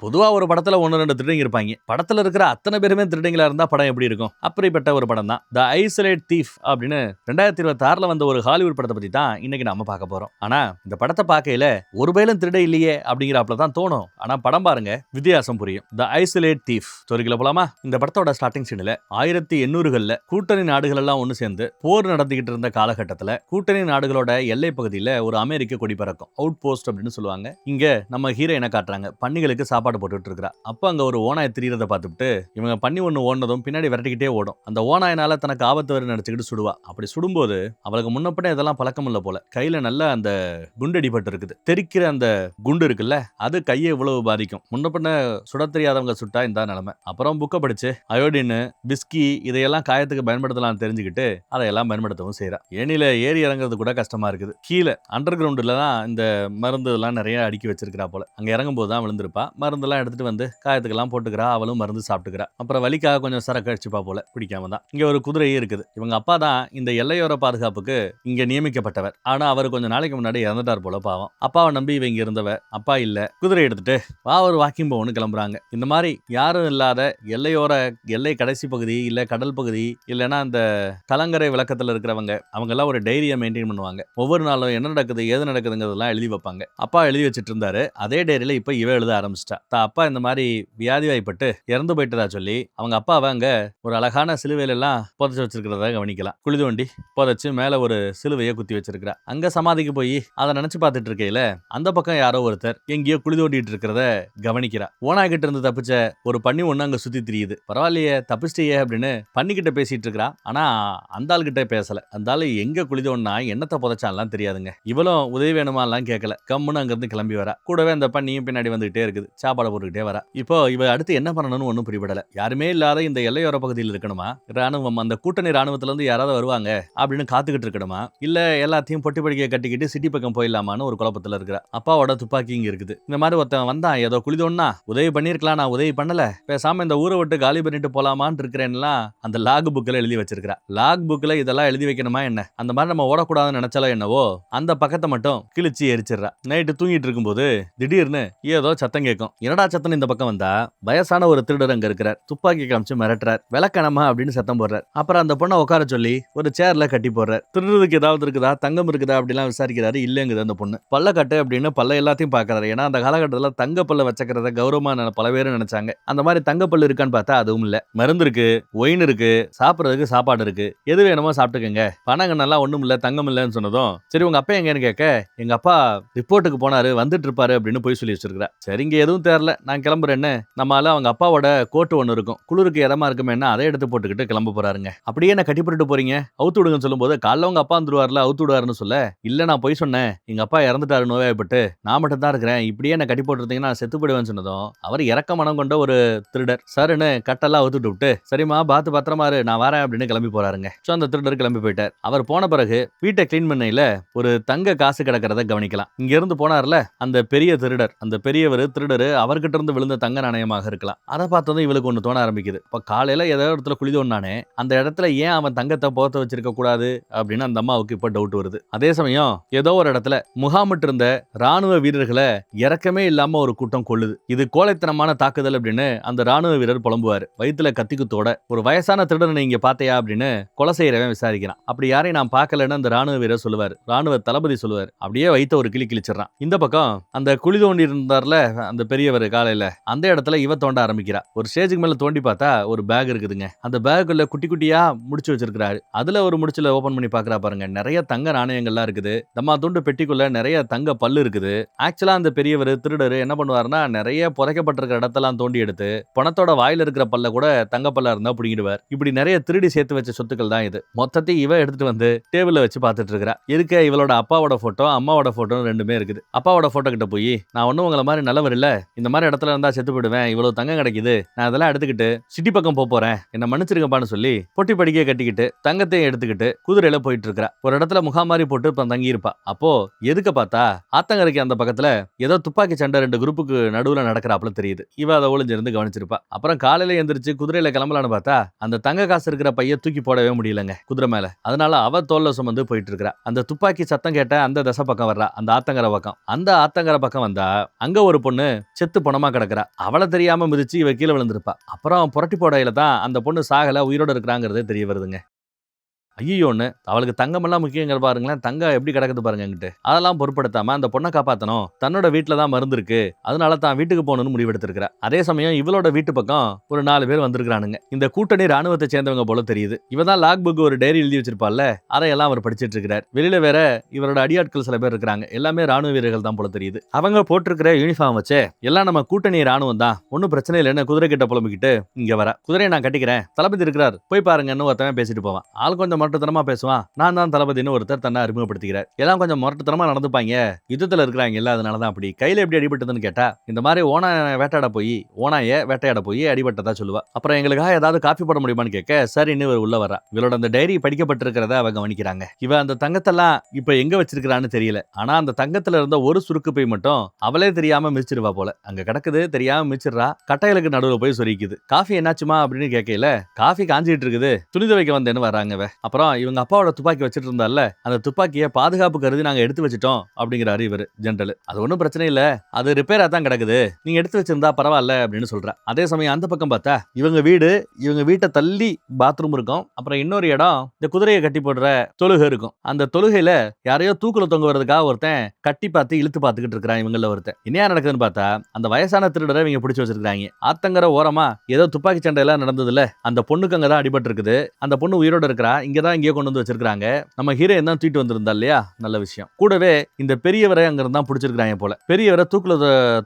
பொதுவா ஒரு படத்துல 1, 2 திருடங்க இருப்பாய்ங்க. படத்துல இருக்கிற அத்தன பேருமே திருடங்களா இருந்தா படம் எப்படி இருக்கும்? அப்படிப்பட்ட ஒரு படம் தான் தி ஐசோலேட் தீஃப் அப்படின்னு 2026ல வந்த ஒரு ஹாலிவுட் படத்த பத்தி தான் இன்னைக்கு நாம பார்க்க போறோம். ஆனா இந்த படத்த பார்க்கையில ஒரு பயலும் திருட இல்லையே அப்படிங்கிறாப்ல தான் தோணும். ஆனா படம் பாருங்க வித்தியாசம் புரியும். தி ஐசோலேட் தீஃப் ஸ்டோரிக்குள்ள போலாமா? இந்த படத்தோட ஸ்டார்டிங் சீன்ல 1800கள்ல கூட்டணி நாடுகள் எல்லாம் ஒன்னு சேர்ந்து போர் நடத்திக்கிட்டு இருந்த காலகட்டத்துல கூட்டணி நாடுகளோட எல்லை பகுதியில ஒரு அமெரிக்க கொடி பறக்கும். அவுட் போஸ்ட் அப்படின்னு சொல்லுவாங்க. இங்க நம்ம ஹீரோயினை காட்டுறாங்க. பன்னிகளுக்கு சாப்பாடு போட்டுட்டு இருக்கா. அப்ப அங்க ஒரு ஓநாய் திரியறத பார்த்துட்டு இவங்க பண்ணி ஒண்ணு ஓடுனதும் பின்னாடி விரட்டிக்கிட்டே ஓடும். அந்த ஓநாயினால தனக்கு ஆபத்து வர நினைச்சுக்கிட்டு சுடுவா. அப்படி சுடும்போது அவளுக்கு முன்னப்பட இதெல்லாம் பழக்கம் இல்ல போல. கையில நல்ல அந்த குண்டடி பட்டு இருக்குது. தெரிக்கிற அந்த குண்டு இருக்குல்ல அது கையை இவ்வளவு பாதிக்கும். முன்னப்பட சுட தெரியாதவங்க சுட்டா இந்த நிலைமை. அப்புறம் புக்க படிச்சு அயோடின் விஸ்கி இதையெல்லாம் காயத்துக்கு பயன்படுத்தலாம் தெரிஞ்சுக்கிட்டு அதையெல்லாம் பயன்படுத்தவும் செய்யறா. ஏனில ஏறி இறங்குறது கூட கஷ்டமா இருக்குது. கீழே அண்டர் கிரவுண்ட்ல தான் இந்த மருந்து எல்லாம் நிறைய அடுக்கி வச்சிருக்கா போல. அங்க இறங்கும் போது தான் விழுந்திருப்பா. மருந்தெல்லாம் எடுத்துட்டு வந்து காயத்துக்கெல்லாம் போட்டுக்கிறா. அவளும் மருந்து சாப்பிட்டுக்கிறா. அப்புறம் வலிக்காக கொஞ்சம் சரக்கு அடிச்சுப்பா போல. பிடிக்காம தான். இங்க ஒரு குதிரையே இருக்குது. இவங்க அப்பா தான் இந்த எல்லையோர பாதுகாப்புக்கு இங்க நியமிக்கப்பட்டவர். ஆனா அவர் கொஞ்சம் நாளைக்கு முன்னாடி இறந்துட்டார் போல பாவம். அப்பாவை நம்பி இவங்க இருந்தவ. அப்பா இல்ல. குதிரை எடுத்துட்டு வா ஒரு வாக்கிங் போகணும்னு கிளம்புறாங்க. இந்த மாதிரி யாரும் இல்லாத எல்லையோர எல்லை கடைசி பகுதி இல்ல கடல் பகுதி இல்லைன்னா அந்த கலங்கரை விளக்கத்துல இருக்கிறவங்க அவங்க எல்லாம் ஒரு டைரியை மெயின்டைன் பண்ணுவாங்க. ஒவ்வொரு நாளும் என்ன நடக்குது ஏது நடக்குதுங்கிறதெல்லாம் எழுதி வைப்பாங்க. அப்பா எழுதி வச்சிட்டு இருந்தாரு. அதே டைரியில இப்ப இவ எழுத ஆரம்பிச்சிட்டா. அப்பா இந்த மாதிரி வியாதிவாய்ப்பட்டு இறந்து போயிட்டதா சொல்லி அவங்க அப்பாவை அங்க ஒரு அழகான சிலுவையில எல்லாம் புதைச்சு வச்சிருக்கிறத கவனிக்கலாம். குழி தோண்டி புதைச்சு மேல ஒரு சிலுவையை குத்தி வச்சிருக்கிறா. அங்க சமாதிக்கு போய் அதை நினைச்சு பார்த்துட்டு இருக்கையில அந்த பக்கம் யாரோ ஒருத்தர் எங்கேயோ குழி தோண்டிட்டு இருக்கிறத கவனிக்கிறா. ஓனா கிட்ட இருந்து தப்பிச்ச ஒரு பண்ணி ஒண்ணு அங்க சுத்தி திரியுது. பரவாயில்லையே தப்பிச்சிட்டியே அப்படின்னு பண்ணிக்கிட்ட பேசிட்டு இருக்கிறா. ஆனா அந்த ஆள் கிட்ட பேசல. அந்த ஆளு எங்க குழி தோண்டினா என்னத்தை புதைச்சான்லாம் தெரியாதுங்க. இவளும் உதவி வேணுமாலாம் கேட்கல. கம்முன்னு அங்க இருந்து கிளம்பி வரா. கூடவே அந்த பண்ணியும் பின்னாடி வந்துகிட்டே இருக்குது. சாப்பாடு போட்டுக்கிட்டே வரா. இப்போ இவ அடுத்து என்ன பண்ணணும்னு ஒன்னும் புரியப்படல. யாருமே இல்லாத இந்த எல்லையோர பகுதியில் இருக்கணுமா? ராணுவம் அந்த கூட்டணி ராணுவத்துல இருந்து யாராவது வருவாங்க அப்படின்னு காத்துக்கிட்டு இருக்கணுமா? இல்ல எல்லாத்தையும் பொட்டி படிக்க கட்டிக்கிட்டு சிட்டி பக்கம் போயிடலாமான்னு ஒரு குழப்பத்துல இருக்கிற. அப்பாவோட துப்பாக்கி இங்க இருக்குது. இந்த மாதிரி ஒருத்தன் வந்தான் ஏதோ குளிதோன்னா உதவி பண்ணிருக்கலாம். நான் உதவி பண்ணல. பேசாம இந்த ஊரை விட்டு காலி பண்ணிட்டு போலாமான்னு இருக்கிறேன்லாம் அந்த லாக் புக்ல எழுதி வச்சிருக்கா. லாக் புக்ல இதெல்லாம் எழுதி வைக்கணுமா என்ன? அந்த மாதிரி நம்ம ஓடக்கூடாதுன்னு நினைச்சாலோ என்னவோ அந்த பக்கத்தை மட்டும் கிழிச்சு எரிச்சிடறா. நைட்டு தூங்கிட்டு இருக்கும்போது திடீர்னு ஏதோ சத்தம் கேட்கும். என்னடா சத்தம் இந்த பக்கம் வந்தா வயசான ஒரு திருடர் அங்க இருக்கிறார். துப்பாக்கி காமிச்சு மிரட்டுறார். விளக்கணமா அப்படின்னு சத்தம் போடுறார். அப்புறம் அந்த பொண்ணை உட்கார சொல்லி ஒரு சேர்ல கட்டி போடுறார். திருடுறதுக்கு ஏதாவது இருக்குதா தங்கம் இருக்குதா அப்படிலாம் விசாரிக்கிறாரு. இல்லங்குது அந்த பொண்ணு. பல்ல கட்டு அப்படின்னு பல்ல எல்லாத்தையும் பாக்குறாரு. ஏன்னா அந்த காலகட்டத்துல தங்க பல்ல வச்சுக்கிறத கௌரவமா பல பேரும் நினைச்சாங்க. அந்த மாதிரி தங்க பல்லு இருக்கான்னு பார்த்தா அதுவும் இல்ல. மருந்து இருக்கு, ஒயின் இருக்கு, சாப்பிடறதுக்கு சாப்பாடு இருக்கு, எது வேணுமோ சாப்பிட்டுக்கங்க, பணங்கன்னெல்லாம் ஒண்ணும் இல்ல, தங்கம் இல்லன்னு சொன்னதும் சரி உங்க அப்பா எங்கன்னு கேட்க எங்க அப்பா ரிப்போர்ட்டுக்கு போனாரு வந்துட்டு இருப்பாரு அப்படின்னு போய் சொல்லி வச்சிருக்கா. சரிங்க எதுவும் தெரியல நான் கிளம்புறேன்னு நம்மளால அவங்க அப்பாவோட கோட்டு ஒண்ணு இருக்கும். குளிருக்கு இடமா இருக்குமேன்னா அதை எடுத்து போட்டுக்கிட்டு கிளம்ப போறாருங்க. அப்படியே என்ன கட்டி போட்டுட்டு போறீங்க அவுத்து விடுங்கன்னு சொல்லும் போது காலைல உங்க அப்பா வந்துருவாருல அவுத்து விடுவாருன்னு சொல்ல இல்ல நான் போய் சொன்னேன் எங்க அப்பா இறந்துட்டாரு நோயாய்ப்பட்டு நான் மட்டும் தான் இருக்கிறேன் இப்படியே என்ன கட்டி போட்டுருந்தீங்கன்னா நான் செத்து போயிடுவேன்னு சொன்னதும் அவர் இறக்க மனம் கொண்ட ஒரு திருடர் சருன்னு கட்டெல்லாம் அவுத்துட்டு விட்டு சரிமா பார்த்து பத்திரமா இரு நான் வரேன் அப்படின்னு கிளம்பி போறாருங்க. சோ அந்த திருடர் கிளம்பி போயிட்டார். அவர் போன பிறகு வீட்டை கிளீன் பண்ணையில ஒரு தங்க காசு கிடக்கிறத கவனிக்கலாம். இங்க இருந்து போனார்ல அந்த பெரிய திருடர் அந்த பெரியவர் திருடரு அவர்கிட்ட இருந்து விழுந்த தங்க நாணயமாக இருக்கலாம். அதை பார்த்ததும் இவளுக்கு ஒண்ணு தோண ஆரம்பிக்குது. இப்ப காலையில ஏதோ இடத்துல குழி தோண்டானே அந்த இடத்துல ஏன் அவன் தங்கத்தை போத்த வச்சிருக்க கூடாது அப்படின்னு அந்த அம்மாவுக்கு இப்ப டவுட் வருது. அதே சமயம் ஏதோ ஒரு இடத்துல முகாமிட்டு இருந்த ராணுவ வீரர்களை இறக்கமே இல்லாம ஒரு கூட்டம் கொள்ளுது. இது கோழைத்தனமான தாக்குதல் அப்படின்னு அந்த ராணுவ வீரர் புலம்புவாரு. வயிற்றுல கத்திக்குத்தோட ஒரு வயசான திருடனை இங்க பாத்தையா அப்படின்னு கொலை செய்யறவன் விசாரிக்கிறான். அப்படி யாரையும் நான் பார்க்கலன்னு அந்த ராணுவ வீரர் சொல்லுவாரு. ராணுவ தளபதி சொல்லுவாரு. அப்படியே வைத்த ஒரு கிளி கிழிச்சிடறான். இந்த பக்கம் அந்த குழி தோண்டி இருந்தார்ல அந்த பெரியவர் காலையில அந்த இடத்துல இவ தோண்ட ஆரம்பிக்கிறா. ஒரு ஸ்டேஜுக்கு மேல தோண்டி பார்த்தா ஒரு பேக் இருக்குதுங்க. அந்த பேக்குள்ள குட்டி குட்டியா முடிச்சு வச்சிருக்காரு. அதுல ஒரு முடிச்சுல ஓபன் பண்ணி பாக்குறா பாருங்க. நிறைய தங்க நாணயங்கள்லாம் இருக்குது. தம்மா துண்டு பெட்டிக்குள்ள நிறைய தங்க பல்லு இருக்குது. ஆக்சுவலா அந்த பெரியவர் திருடரு என்ன பண்ணுவாருன்னா நிறைய புதைக்கப்பட்டிருக்கிற இடத்தெல்லாம் தோண்டி எடுத்து பணத்தோட வாயில இருக்கிற பல்ல கூட தங்க பல்லா இருந்தா புடிங்கிடுவார். இப்படி நிறைய திருடி சேர்த்து வச்ச சொத்துக்கள் தான் இது. மொத்தத்தை இவ எடுத்துட்டு வந்து டேபிள்ல வச்சு பார்த்துட்டு இருக்கா. இருக்க இவளோட அப்பாவோட போட்டோ அம்மாவோட போட்டோ ரெண்டுமே இருக்குது. அப்பாவோட போட்டோ கிட்ட போய் நான் ஒன்னும் உங்களை மாதிரி நல்லவர் இல்ல, இந்த மாதிரி இடத்துல இருந்தா செத்து போயிடுவேன், இவ்வளவு தங்கம் கிடைக்குது, நான் அதெல்லாம் எடுத்துக்கிட்டு சிட்டி பக்கம் போறேன், என்ன மன்னிச்சிருங்கப்பான்னு சொல்லி பொட்டி படிக்க கட்டிக்கிட்டு தங்கத்தையும் எடுத்துக்கிட்டு குதிரையில போயிட்டு இருக்கா. ஒரு இடத்துல முகாம் மாதிரி போட்டு தங்கி இருப்பா. அப்போ எதுக்கு பார்த்தா ஆத்தங்கரைக்கு அந்த பக்கத்துல ஏதோ துப்பாக்கி சண்டை ரெண்டு குரூப்புக்கு நடுவுல நடக்கிறாப்ல தெரியுது. இவ அதை ஒளிஞ்சிருந்து கவனிச்சிருப்பா. அப்புறம் காலையில எந்திரிச்சு குதிரையில கிளம்பலான்னு பார்த்தா அந்த தங்க காசு இருக்கிற பைய தூக்கி போடவே முடியலங்க குதிரை மேல. அதனால அவ தோல்ல சுமந்து போயிட்டு இருக்கா. அந்த துப்பாக்கி சத்தம் கேட்ட அந்த தசை பக்கம் வர்றா. அந்த ஆத்தங்கரை பக்கம். அந்த ஆத்தங்கரை பக்கம் வந்தா அங்க ஒரு பொண்ணு செத்து செத்து பணமா கிடக்குறா. அவளை தெரியாம மிதிச்சு இவ கீழே விழுந்திருப்பா. அப்புறம் புரட்டி போடையில தான் அந்த பொண்ணு சாகல, உயிரோட இருக்கிறாங்கிறதே தெரிய வருதுங்க. ஐயோன்னு அவளுக்கு தங்கமெல்லாம் முக்கியங்கிற பாருங்களேன். தங்கம் எப்படி கிடக்குது பாருங்க என்கிட்ட. அதெல்லாம் பொருட்படுத்தாம அந்த பொண்ணை காப்பாத்தணும். தன்னோட வீட்டுல தான் மருந்து இருக்கு. அதனால தான் வீட்டுக்கு போகணும்னு முடிவெடுத்திருக்கிறா. அதே சமயம் இவளோட வீட்டு பக்கம் ஒரு 4 பேர் வந்திருக்கானுங்க. இந்த கூட்டணி ராணுவத்தை சேர்ந்தவங்க போல தெரியுது. இவ தான் லாக் புக் ஒரு டைரி எழுதி வச்சிருப்பாள்ல, அதையெல்லாம் அவர் படிச்சிட்டு இருக்கிறார். வெளியில வேற இவரோட அடியாட்கள் சில பேர் இருக்காங்க. எல்லாமே ராணுவ வீரர்கள் தான் போல தெரியுது. அவங்க போட்டிருக்கிற யூனிஃபார்ம் வச்சு எல்லாம் நம்ம கூட்டணி ராணுவம் தான், ஒன்னும் பிரச்சனை இல்லைன்னு குதிரை கிட்ட புலம்பிக்கிட்டு இங்க வர. குதிரையை நான் கட்டிக்கிறேன், தளபதி இருக்கிறார், போய் பாருங்கன்னு ஒருத்தவன் பேசிட்டு போவான். ஆள் கொஞ்சம் முரட்டுத்தனமா பேசுவான். நான் தான் தளபதினு ஒருத்தர் தன்னை அறிமுகப்படுத்திக்கிறார். எல்லாம் கொஞ்சம் முரட்டுத்தனமா நடந்துப்பாங்க, யுத்தத்துல இருக்கிறாங்க இல்ல, அதனாலதான் அப்படி. கையில எப்படி அடிபட்டதுன்னு கேட்டா, இந்த மாதிரி ஓனாய வேட்டையாட போய் அடிபட்டதா சொல்லுவா. அப்புறம் எங்களுக்காக ஏதாவது காப்பி போட முடியுமான்னு கேட்க சரின்னு இவர் உள்ள வர்றா. இவளோட அந்த டைரி படிக்கப்பட்டிருக்கிறத அவ கவனிக்கிறாங்க. இவ அந்த தங்கத்தெல்லாம் இப்ப எங்க வச்சிருக்கிறான்னு தெரியல. ஆனா அந்த தங்கத்துல இருந்த ஒரு சுருக்கு பை மட்டும் அவளே தெரியாம மிதிச்சிருவா போல. அங்க கிடக்குது, தெரியாம மிதிச்சிடுறா. கட்டைகளுக்கு நடுவுல போய் சொரிக்குது. காஃபி என்னாச்சுமா அப்படின்னு கேட்கல, காஃபி காஞ்சிட்டு இருக்குது, துணி துவைக்க வந்தேன்னு வராங்க. அப்புறம் இவங்க அப்பாவோட துப்பாக்கி வச்சிட்டு இருந்தால, அந்த துப்பாக்கியை பாதுகாப்பு கருதி நாங்க எடுத்து வச்சிட்டோம் அப்படிங்கிறாரு இவர் ஜெனரல். அது ஒன்றும் பிரச்சனை இல்ல, அது ரிப்பேரா தான் கிடக்குது, நீங்க எடுத்து வச்சிருந்தா பரவாயில்ல அப்படின்னு சொல்றா. அதே சமயம் அந்த பக்கம் பார்த்தா இவங்க வீட்டை தள்ளி பாத்ரூம் இருக்கும். அப்புறம் இன்னொரு இடம் இந்த குதிரையை கட்டி போடுற தொழுகை இருக்கும். அந்த தொழுகையில யாரையோ தூக்குல தொங்க வரதுக்காக ஒருத்தன் கட்டி பார்த்து இழுத்து பார்த்துக்கிட்டு இருக்கிறான். இவங்கள ஒருத்தன் என்ன நடக்குதுன்னு பார்த்தா, அந்த வயசான திருடரை இவங்க பிடிச்சி வச்சிருக்காங்க. ஆத்தங்கர ஓரமா ஏதோ துப்பாக்கி சண்டை எல்லாம் நடந்ததுல அந்த பொண்ணுக்கு அங்கதான் அடிபட்டு இருக்குது. அந்த பொண்ணு உயிரோட இருக்கிறா. இங்கதான் இங்கே கொண்டு வந்து வச்சிருக்காங்க. நம்ம ஹீரோயின் தான் தூக்கிட்டு வந்திருந்தா இல்லையா, நல்ல விஷயம். கூடவே இந்த பெரியவரை அங்க இருந்தா பிடிச்சிருக்காங்க போல. பெரியவரை தூக்குல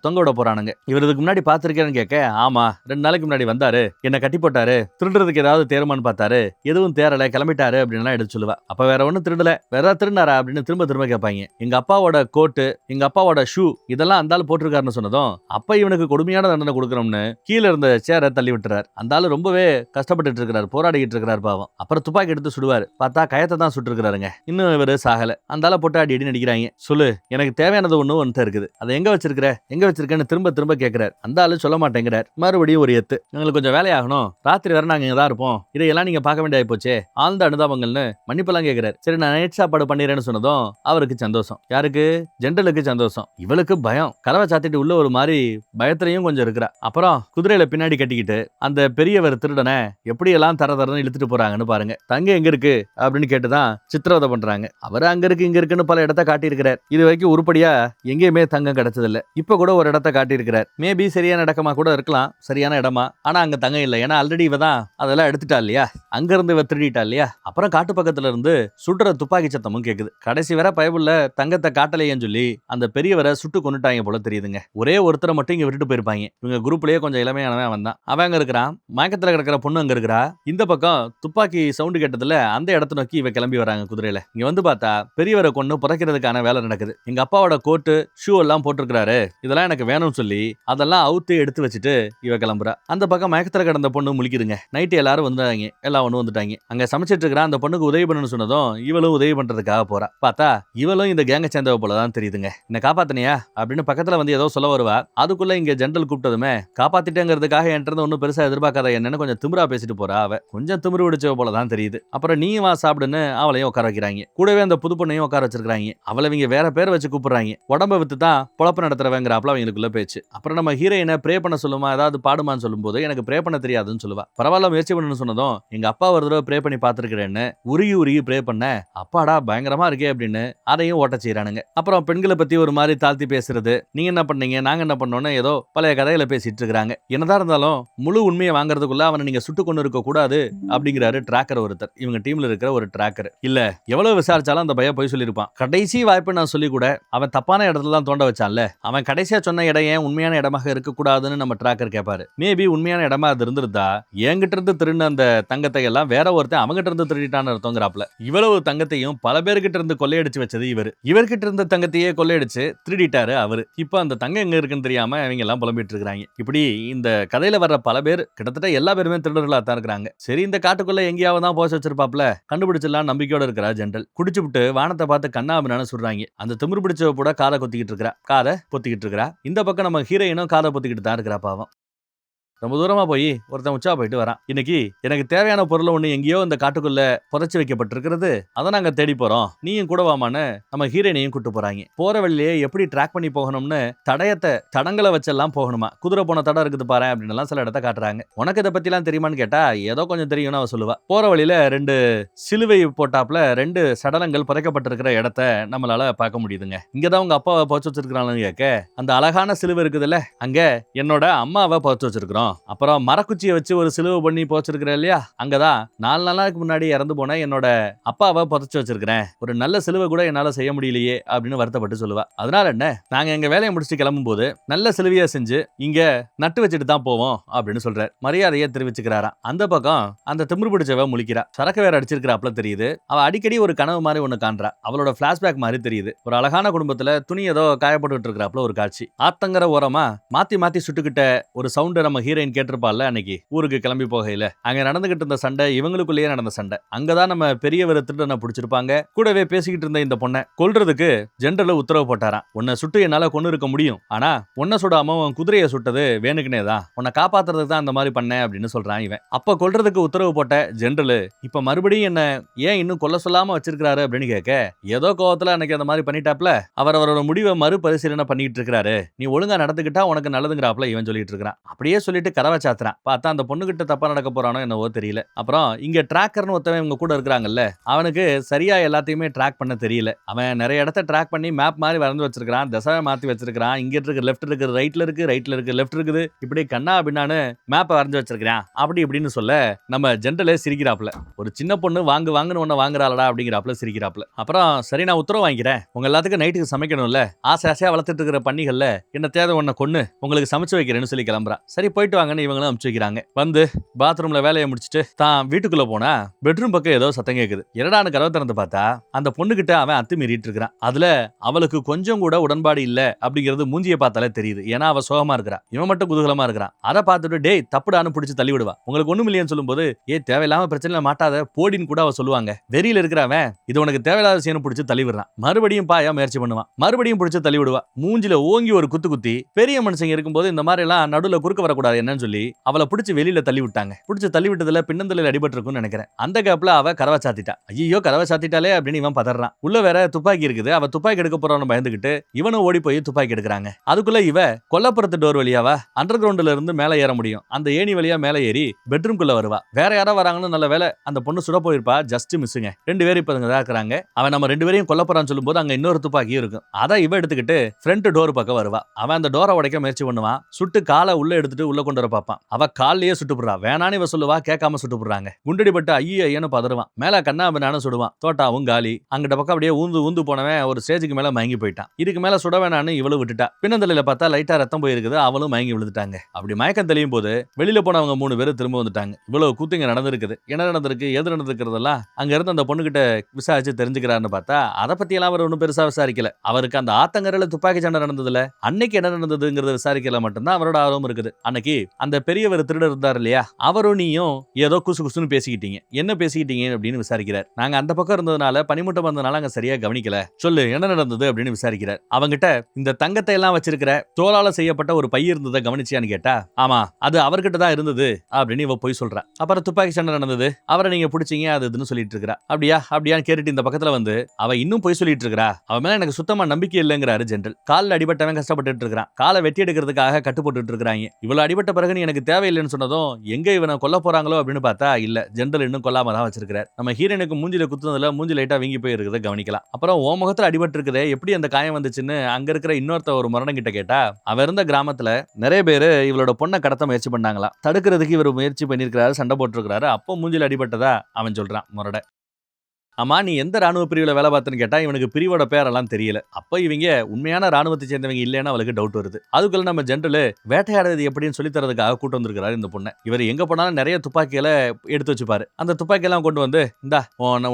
தொங்க விட போறானுங்க. இவர் இதுக்கு முன்னாடி பாத்திருக்கேன்னு கேட்க, ஆமா 2 நாளைக்கு முன்னாடி வந்தாரு, என்ன கட்டி போட்டாரு, திருடுறதுக்கு ஏதாவது தேருமான்னு பார்த்தாரு, எதுவும் தேரல, கிளம்பிட்டாரு அப்படின்னு எடுத்து சொல்லுவா. அப்ப வேற ஒன்னும் திருடல, வேற திருநாரா அப்படின்னு திரும்ப திரும்ப கேட்பாங்க. எங்க அப்பாவோட கோட்டு, எங்க அப்பாவோட ஷூ இதெல்லாம் அந்த ஆள் போட்டிருக்காருன்னு சொன்னதும், அப்ப இவனுக்கு கொடுமையான தண்டனை கொடுக்கணும்னு கீழே இருந்த சேரை தள்ளி விட்டுறாரு. அந்த ஆளு ரொம்பவே கஷ்டப்பட்டு இருக்காரு, போராடிக்கிட்டு இருக்கிறார் பாவம். அப்புறம் துப்பாக்கி எடுத்து சுடுவாரு. பார்த்தா கயத்தை தான் சுட்டு இருக்கிறாருங்க. இன்னும் இவரு சாகல. அந்த ஆளை போட்டு அடி நடிக்கிறாங்க. சொல்லு, எனக்கு தேவையானது ஒன்று இருக்குது, அதை எங்க வச்சிருக்கேன்னு திரும்ப திரும்ப கேட்கிறார். அந்த ஆளு சொல்ல மாட்டேங்கிறார். மறுபடியும் ஒரு எத்து. எங்களுக்கு கொஞ்சம் வேலையாகணும், ராத்திரி வரை நாங்க இங்கதான் இருப்போம், இதையெல்லாம் நீங்க பார்க்க வேண்டிய போச்சே, ஆழ்ந்த அனுதாபங்கள்னு மன்னிப்பெல்லாம் கேட்கிறார். சரி நான் நைட் சாப்பாடு பண்ணிடுறேன்னு சொன்னதும் அவருக்கு சந்தோஷம். யாருக்கு? ஜென்ரலுக்கு சந்தோஷம். இவளுக்கு பயம். கதவை சாத்திட்டு உள்ள ஒரு மாதிரி பயத்திலையும் கொஞ்சம் இருக்கிறா. அப்புறம் குதிரையில பின்னாடி கட்டிக்கிட்டு அந்த பெரியவர் திருடனை எப்படி எல்லாம் தரன்னு இழுத்துட்டு போறாங்கன்னு பாருங்க. தங்க எங்க இருக்கு அப்படின்னு கேட்டுதான் சித்திரவதை பண்றாங்க. அவர் அங்க இருக்கு இங்க இருக்குன்னு பல இடத்த காட்டியிருக்கிறார். இது வரைக்கும் உருப்படியா எங்கேயுமே தங்கம் கிடைச்சதில்ல. இப்ப கூட ஒரு இடத்த காட்டியிருக்கிறார். மேபி சரியான இடமா கூட இருக்கலாம், சரியான இடமா. ஆனா அங்க தங்கம் இல்லை. ஏன்னா ஆல்ரெடி இவ தான் அதெல்லாம் எடுத்துட்டா இல்லையா, அங்க இருந்து இவ திருடிட்டா இல்லையா. அப்புறம் காட்டு பக்கத்துல இருந்து சுடுற துப்பாக்கி சத்தமும் கேக்குது. கடைசி வரை பயவுள்ள தங்கத்தை காட்டலையேன்னு சொல்லி அந்த பெரியவரை சுட்டு கொண்டுட்டாங்க போல தெரியுதுங்க. ஒரே ஒருத்தரை மட்டும் இங்க விட்டுட்டு போயிருப்பாங்க. இவங்க குரூப்லயே கொஞ்சம் இளமையானவன் வந்தான். அவன் அங்க இருக்கிறான். மயக்கத்துல கிடக்கிற பொண்ணு அங்க இருக்கிறா. இந்த பக்கம் துப்பாக்கி சவுண்டு கேட்டதுல அந்த இடத்த நோக்கி இவ கிளம்பி வராங்க குதிரையில. இங்க வந்து பார்த்தா பெரியவரை கொண்டு புதைக்கிறதுக்கான வேலை நடக்குது. எங்க அப்பாவோட கோட்டு ஷூ எல்லாம் போட்டிருக்கிறாரு, இதெல்லாம் எனக்கு வேணும்னு சொல்லி அதெல்லாம் அவுத்து எடுத்து வச்சுட்டு இவ கிளம்புறா. அந்த பக்கம் மயக்கத்துல கிடந்த பொண்ணு முழிக்குதுங்க. நைட்டு எல்லாரும் வந்துட்டாங்க, எல்லாம் ஒண்ணு வந்துட்டாங்க. அங்க சமைச்சிட்டு இருக்கிற அந்த பொண்ணுக்கு உதவி பண்ணணும்னு சொன்னதும் இவளும் உதவி பண்றதுக்காக போறா. பார்த்தா இவளும் இந்த கேங்க சேர்ந்தவ போலதான் தெரியுதுங்க. என்ன காப்பாத்தினியா அப்படின்னு பக்கத்துல வந்து ஏதோ சொல்ல வருவா. அதுக்குள்ள இங்க ஜெனரல் கூப்பிட்டதுமே காப்பாத்திட்டேங்கிறதுக்காக என்கிட்ட ஒன்னும் பெருசா எதிர்பார்க்காத என்னன்னு கொஞ்சம் திமிரா பேசிட்டு போறா. அவ கொஞ்சம் திமிரு பிடிச்சவ போலதான் தெரியுது. அப்புறம் நீ வா சாப்பிடுன்னு அவளையும் உட்கார வைக்கிறாங்க. கூடவே அந்த புது பொண்ணையும் உட்கார வச்சிருக்காங்க. அவளை இவங்க வேற பேரை வச்சு கூப்பிடுறாங்க. உடம்ப வித்து தான் பொழப்பு நடத்துறவங்கிறாப்ல அவங்களுக்குள்ள பேச்சு. அப்புறம் நம்ம ஹீரோயினை ப்ரே பண்ண சொல்லுமா, ஏதாவது பாடுமான்னு சொல்லும் போது எனக்கு ப்ரே பண்ண தெரியாதுன்னு சொல்லுவா. பரவாயில்ல முயற்சி பண்ணணும்னு சொன்னதும் எங்க அப்பா ஒரு தடவை ப்ரே பண்ணி பார்த்திருக்கிறேன்னு உருகி ப்ரே பண்ண, அப்பாடா பயங்கரமா இருக்கே அப்படின்னு அதையும் ஓட்ட செய்யறானுங்க. அப்புறம் பெண்களை பத்தி ஒரு மாதிரி தாழ்த்தி பேசுறது, நீங்க என்ன பண்ணீங்க நாங்க என்ன பண்ணோம்னு ஏதோ பழைய கதைகளை பேசிட்டு இருக்காங்க. என்னதான் இருந்தாலும் முழு உண்மையை வாங்குறதுக்குள்ள அவனை நீங்க சுட்டு கொண்டு இருக்க கூடாது அப்படிங்கிறாரு டிராக்கர் ஒருத்தர். இவங்க டீம்ல இருக்கிற ஒரு டிராக்கர். இல்ல எவ்வளவு விசாரிச்சாலும் அந்த பையன் போய் சொல்லியிருப்பான். கடைசி வாய்ப்பு நான் சொல்லி கூட அவன் தப்பான இடத்துல தான் தோண்ட வச்சான்ல, அவன் கடைசியா சொன்ன இடம் ஏன் உண்மையான இடமாக இருக்க கூடாதுன்னு நம்ம டிராக்கர் கேட்பாரு. மேபி உண்மையான இடமா அது இருந்திருந்தா என்கிட்ட இருந்து திருடின அந்த தங்கத்தை எல்லாம் வேற ஒருத்தன் அவங்கிட்ட இருந்து திருடிட்டான்னு அர்த்தங்கிறாப்ல. இவ்வளவு தங்கத்தையும் பல பேர்கிட்ட இருந்து கொள்ளையடிச்சு வச்சது இவர்கிட்ட இருந்த தங்கத்தையே கொள்ளையடிச்சு திருடிட்டாரு அவரு. இப்ப அந்த தங்கம் எங்க இருக்குன்னு தெரியாம அவங்க எல்லாம் புலம்பிட்டு இருக்காங்க. இப்படி இந்த கதையில வர்ற பல பேர் கிட்டத்தட்ட எல்லா பேருமே திருடர்களா தான் இருக்கிறாங்க. சரி இந்த காட்டுக்குள்ள எங்கேயாவது தான் போச்சு வச்சிருப்பாப்ல, கண்டுபிடிச்சிடலாம் நம்பிக்கையோட இருக்கிறா ஜெனரல். குடிச்சுட்டு வானத்தை பார்த்து கண்ணாபின்னு சொல்றாங்க. அந்த திமிரு பிடிச்சவ கூட காதை பொத்திக்கிட்டு இருக்கிறா. இந்த பக்கம் நம்ம ஹீரோயினும் காதை பொத்திக்கிட்டு தான் இருக்கிறா பாவம். ரொம்ப தூரமா போய் ஒருத்தன் உச்சா போயிட்டு வரான். இன்னைக்கு எனக்கு தேவையான பொருள் ஒண்ணு எங்கேயோ இந்த காட்டுக்குள்ள புதைச்சு வைக்கப்பட்டிருக்கிறது, அதை நாங்க தேடி போறோம், நீயும் கூட வாமான்னு நம்ம ஹீரோயினையும் கூட்டு போறாங்க. போற வழியிலேயே எப்படி ட்ராக் பண்ணி போகணும்னு தடங்களை வச்செல்லாம் போகணுமா, குதிரை போன தடம் இருக்குது பாரு அப்படின்னு எல்லாம் சில இடத்த காட்டுறாங்க. உனக்கு இதை பத்தி எல்லாம் தெரியுமான்னு கேட்டா ஏதோ கொஞ்சம் தெரியும்னு அவ சொல்லுவா. போற வழியில 2 சிலுவை போட்டாப்புல 2 சடலங்கள் புதைக்கப்பட்டிருக்கிற இடத்த நம்மளால பார்க்க முடியுதுங்க. இங்கதான் உங்க அப்பாவை புதைச்சு வச்சிருக்காங்கன்னு கேட்க, அந்த அழகான சிலுவை இருக்குதுல்ல, அங்க என்னோட அம்மாவை புதைச்சு வச்சிருக்கிறோம். அப்புறம் மரக்குச்சியை வச்சு ஒரு சிலுவை பண்ணி புதைச்சிருக்கிற இல்லையா, அங்கதான் 4 நாளுக்கு முன்னாடி இறந்து போன என்னோட அப்பாவை புதைச்சு வச்சிருக்கிறேன். ஒரு நல்ல சிலுவை கூட என்னால செய்ய முடியலையே அப்படின்னு வருத்தப்பட்டு சொல்லுவா. அதனால என்ன, நாங்க எங்க வேலையை முடிச்சுட்டு கிளம்பும் போது நல்ல சிலுவையா செஞ்சு இங்க நட்டு வச்சுட்டு தான் போவோம் அப்படின்னு சொல்றாரு. மரியாதையை தெரிவிச்சுக்கிறாராம். அந்த பக்கம் அந்த திமிரு பிடிச்சவ முழிக்கிறா. சரக்கு வேற அடிச்சிருக்கிறாப்ல தெரியுது. அவ அடிக்கடி ஒரு கனவு மாதிரி ஒண்ணு காண்றா. அவளோட பிளாஷ்பேக் மாதிரி தெரியுது. ஒரு அழகான குடும்பத்துல துணி ஏதோ காயப்பட்டு இருக்கிறாப்ல ஒரு காட்சி. ஆத்தங்கர ஓரமா மாத்தி மாத்தி சுட்டுக்கிட்ட ஒரு சவுண்ட் நம்ம ஹீரோயின் கேட்டிருப்பாள்ல அன்னைக்கு ஊருக்கு கிளம்பி போகையில. அங்க நடந்துகிட்டு இருந்த சண்டை இவங்களுக்குள்ளேயே நடந்த சண்டை. அங்கதான் நம்ம பெரியவரை திருடனை பிடிச்சிருப்பாங்க. கூடவே பேசிக்கிட்டு இருந்த இந்த பொண்ணை கொல்றதுக்கு ஜெனரல் உத்தரவு போட்டாராம். உன்னை சுட்டு என்னால கொண்டு இருக்க முடியும், ஆனா உன்னை சுடாம உன் குதிரையை சுட்டது வேணுக்குனே தான், உன்னை காப்பாத்துறதுக்கு தான் அந்த மாதிரி பண்ணேன் அப்படின்னு சொல்றான் இவன். அப்ப கொல்றதுக்கு உத்தரவு போட்ட ஜெனரல் இப்ப மறுபடியும் என்ன ஏன் இன்னும் கொல்ல சொல்லாம வச்சிருக்காரு அப்படின்னு கேட்க, ஏதோ கோவத்துல அன்னைக்கு அந்த மாதிரி பண்ணிட்டாப்ல, அவரோட முடிவை மறுபரிசீலனை பண்ணிட்டு இருக்காரு, நீ ஒழுங்கா நடந்துக்கிட்டா உனக்கு நல்லதுங்கிறாப்ல இவன் சொல்லிட்டு இருக்கான். அப்படியே சொல்லிட்டு கதவை சாத்துறான். பார்த்தா அந்த பொண்ணுகிட்ட தப்பா நடக்க போறானோ என்னவோ தெரியல. அப்புறம் இங்க டிராக்கர்னு ஒருத்தவன் இவங்க கூட இருக்கிறாங்கல்ல, அவனுக்கு சரியா எல்லாத்தையுமே ட்ராக் பண்ண தெரியல. அவன் நிறைய இடத்த ட்ராக் பண்ணி மேப் மாதிரி வரைஞ்சு வச்சிருக்கான், திசை மாத்தி வச்சிருக்கான். இங்க இருக்கு லெஃப்ட் இருக்கு, ரைட்ல இருக்கு லெஃப்ட் இருக்குது, இப்படி கண்ணா பின்னான்னு மேப்பை வரைஞ்சு வச்சிருக்கான் அப்படி இப்படின்னு சொல்ல நம்ம ஜெனரலே சிரிக்கிறாப்ல. ஒரு சின்ன பொண்ணு வாங்குன்னு ஒண்ணு வாங்குறாளடா அப்படிங்கிறாப்ல சிரிக்கிறாப்ல. அப்புறம் சரி நான் உத்தரவு வாங்கிக்கிறேன், உங்க எல்லாத்துக்கும் நைட்டுக்கு சமைக்கணும்ல, ஆசையா வளர்த்துட்டு இருக்கிற பண்ணிகள்ல என்ன தேவை ஒன்ன கொன்னு உங்களுக்கு சமைச்சு வைக்கிறேன்னு சொல்லி கிளம்புறா. சரி போயிட்டு வாங்கன்னு இவங்களும் அனுப்பிச்சு வைக்கிறாங்க. வந்து பாத்ரூம்ல வேலையை முடிச்சுட்டு தான் வீட்டுக்குள்ள போனா பெட்ரூம் பக்கம் ஏதோ சத்தம் கேக்குது. இரடான கதவை திறந்து பார்த்தா அந்த பொண்ணுகிட்ட அவன் அத்துமீறிட்டு இருக்கிறான். அதுல அவளுக்கு கொஞ்சம் கூட உடன்பாடு இல்ல அப்படிங்கிறது மூஞ்சியை பார்த்தாலே தெரியுது. ஏன்னா அவ சோகமா இருக்கிறா, இவன் மட்டும் குதூகலமா இருக்கிறான். அதை பார்த்துட்டு டேய் தப்புடான்னு பிடிச்சு தள்ளி விடுவா. உங்களுக்கு ஒண்ணும் இல்லையன்னு சொல்லும்போது தேவையில்லாம பிரச்சனை மாட்டாத போடின்னு கூட அவ சொல்லுவாங்க. வெறியில இருக்கிறவன் இது உனக்கு தேவையில்லாத விஷயம் பிடிச்சு தள்ளி விடுறான். மறுபடியும் பாயா முயற்சி பண்ணுவான், மறுபடியும் பிடிச்சு தள்ளி விடுவா. மூஞ்சில ஓங்கி ஒரு குத்தி பெரிய மனுஷங்க இருக்கும்போது இந்த மாதிரி எல்லாம் நடுவுல குறுக்க வரக்கூடாது என்னன்னு சொல்லி அவளை பிடிச்சு வெளியில தள்ளி விட்டாங்க. பிடிச்சு தள்ளி விட்டதுல பின்னந்தலையில் அடிபட்டு இருக்கும்னு நினைக்கிறேன். அந்த கேப்ல அவ கதவை சாத்திட்டா. ஐயோ கதவை சாத்திட்டாலே அப்படின்னு இவன் பதறான். உள்ள வேற துப்பாக்கி இருக்குது. அவ துப்பாக்கி எடுக்க போறான்னு பயந்துகிட்டு இவனும் ஓடி போய் துப்பாக்கி எடுக்கிறாங்க. அதுக்குள்ள இவ கொல்லப்புறத்து டோர் வழியாவா அண்டர் கிரவுண்ட்ல இருந்து மேல ஏற முடியும். அந்த ஏணி வழியா மேல ஏறி பெட்ரூம்குள்ள வருவா. வேற யாரோ வராங்கன்னு நல்ல வேலை அந்த பொண்ணு சுட போயிருப்பா. ஜஸ்ட் மிஸ்ஸுங்க. 2 பேரும் இப்ப தான் இருக்கிறாங்க. அவன் நம்ம 2 பேரையும் கொல்ல போறான்னு சொல்லும்போது அங்க இன்னொரு துப்பாக்கியும் இருக்கும். அதை இவ எடுத்துக்கிட்டு ஃப்ரண்ட் டோர் பக்கம் வருவா. அவன் அந்த டோரை உடைக்க முயற்சி பண்ணுவான். சுட்டு காலை உள்ள எடுத்துட்டு உள்ள கொண்டு வர பார்ப்பான். அவ கால்லயே சுட்டுப்புறா. வேணான்னு இவ சொல்லுவா, கேட்காம சுட்டுப்புறாங்க. குண்டடிப்பட்டு ஐயன்னு பதறுவான். மேல கண்ணாபின்னான்னு சுடுவான். தோட்டாவும் காலி. அங்கிட்ட பக்கம் அப்படியே ஊந்து போனவன் ஒரு ஸ்டேஜுக்கு மேல மயங்கி போயிட்டான். இதுக்கு மேல சுட வேணான்னு இவளும் விட்டுட்டா. பின்னந்தலையில பார்த்தா லைட்டா ரத்தம் போயிருக்குது. அவளும் மயங்கி விழுந்துட்டாங்க. அப்படி மயக்கம் தெளியும் போது வெளியில போனவங்க 3 பேரும் திரும்ப வந்துட்டாங்க. இவ்வளவு கூத்துங்க நடந்திருக்குது. என்ன நடந்திருக்கு எது நடந்திருக்கிறதெல்லாம் அங்க இருந்து அந்த பொண்ணுகிட்ட விசாரிச்சு தெரிஞ்சுக்கிறாருன்னு பார்த்தா அதை பத்தி எல்லாம் அவர் ஒன்றும் பெருசா விசாரிக்கல. அவருக்கு அந்த ஆத்தங்கரையில துப்பாக்கி சண்டை நடந்ததுல அன்னைக்கு என்ன நடந்ததுங்கிறத விசாரிக்கல மட்டும்தான் அவரோட ஆர்வம் இருக்குது. அன்னைக்கு அந்த பெரியவர் திருடர் இருந்தார் இல்லையா, அவரும் நீயும் ஏதோ குசுன்னு பேசிக்கிட்டீங்க, என்ன பேசிக்கிட்டீங்க அப்படின்னு விசாரிக்கிறார். நாங்க அந்த பக்கம் இருந்ததுனால பனிமூட்டம் வந்ததுனால அங்க சரியா கவனிக்கல, சொல்லு என்ன நடந்தது அப்படின்னு விசாரிக்கிறார். அவங்கிட்ட இந்த தங்கத்தை எல்லாம் வச்சிருக்கிற தோலால செய்யப்பட்ட ஒரு பை இருந்ததை கவனிச்சியான்னு கேட்டா, ஆமா அது அவர்கிட்ட தான் இருந்தது அப்படின்னு இவ போய் சொல்றா. அப்புறம் துப்பாக்கி சண்டை நடந்தது, அவரை நீங்க பிடிச்சீங்க அதுன்னு சொல்லிட்டு இருக்கா. அப்படியான்னு கேட்டுட்டு இந்த பக்கத்துல வந்து அவ இன்னும் போய் சொல்லிட்டு இருக்கா. அவ மேல எனக்கு சுத்தமா நம்பிக்கை இல்லைங்கிறாரு ஜெனரல். காலில் அடிபட்டவன் கஷ்டப்பட்டு இருக்கான், காலை வெட்டி எடுக்கிறதுக்காக கட்டு போட்டு இருக்காங்க. இவ்வளவு அடிபட்ட பிறகு நீ எனக்கு தேவையில்லைன்னு சொன்னதும் எங்க இவனை கொல்ல போறாங்களோ அப்படின்னு பார்த்தா இல்ல, ஜெனரல் இன்னும் கொல்லாம தான் வச்சிருக்காரு. நம்ம ஹீரோனுக்கு மூஞ்சில குத்துனதுல மூஞ்சி லைட்டா வீங்கி போய் இருக்கிறத கவனிக்கலாம். அப்புறம் ஓ முகத்துல அடிபட்டு இருக்குதே எப்படி அந்த காயம் வந்துச்சுன்னு அங்க இருக்கிற இன்னொருத்த ஒரு முரணம் கிட்ட கேட்டா, அவ இருந்த கிராமத்துல நிறைய பேரு இவளோட பொண்ணை கடத்த முயற்சி பண்ணாங்களா, தடுக்கிறதுக்கு இவர் முயற்சி பண்ணிருக்காரு, சண்டை போட்டுருக்காரு. அப்போ மூஞ்சில அடிபட்டதா அவன் சொல்றான் முரட. ஆமா நீ எந்த ராணுவ பிரிவுல வேலை பார்த்தன்னு கேட்டா இவனுக்கு பிரிவோட பேரெல்லாம் தெரியல. அப்ப இவங்க உண்மையான ராணுவத்தை சேர்ந்தவங்க இல்லைன்னா அவளுக்கு டவுட் வருது. அதுக்குள்ள நம்ம ஜெனரல் வேட்டையாடுறது எப்படின்னு சொல்லி தரதுக்காக கூட்டு வந்திருக்காரு இந்த பொண்ணை. இவர் எங்க போனாலும் நிறைய துப்பாக்கிகளை எடுத்து வச்சுப்பாரு. அந்த துப்பாக்கி எல்லாம் கொண்டு வந்து இந்தா